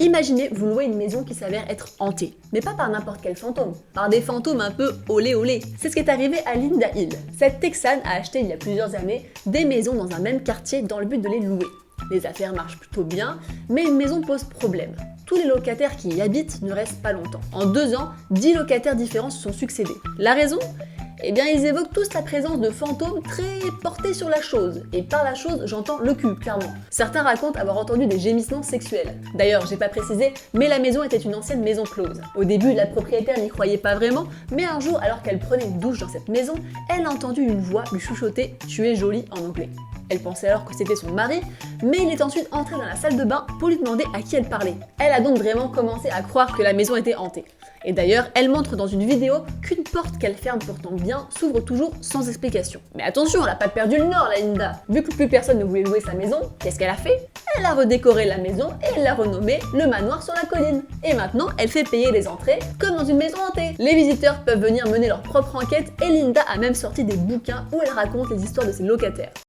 Imaginez, vous louez une maison qui s'avère être hantée, mais pas par n'importe quel fantôme, par des fantômes un peu olé olé. C'est ce qui est arrivé à Linda Hill. Cette Texane a acheté il y a plusieurs années des maisons dans un même quartier dans le but de les louer. Les affaires marchent plutôt bien, mais une maison pose problème. Tous les locataires qui y habitent ne restent pas longtemps. En 2 ans, 10 locataires différents se sont succédés. La raison ? Eh bien, ils évoquent tous la présence de fantômes très portés sur la chose. Et par la chose, j'entends le cul, clairement. Certains racontent avoir entendu des gémissements sexuels. D'ailleurs, j'ai pas précisé, mais la maison était une ancienne maison close. Au début, la propriétaire n'y croyait pas vraiment, mais un jour, alors qu'elle prenait une douche dans cette maison, elle a entendu une voix lui chuchoter « Tu es jolie » en anglais. Elle pensait alors que c'était son mari, mais il est ensuite entré dans la salle de bain pour lui demander à qui elle parlait. Elle a donc vraiment commencé à croire que la maison était hantée. Et d'ailleurs, elle montre dans une vidéo qu'une porte qu'elle ferme pourtant bien s'ouvre toujours sans explication. Mais attention, elle a pas perdu le nord, la Linda. Vu que plus personne ne voulait louer sa maison, qu'est-ce qu'elle a fait ? Elle a redécoré la maison et elle l'a renommée le manoir sur la colline. Et maintenant, elle fait payer les entrées comme dans une maison hantée. Les visiteurs peuvent venir mener leur propre enquête et Linda a même sorti des bouquins où elle raconte les histoires de ses locataires.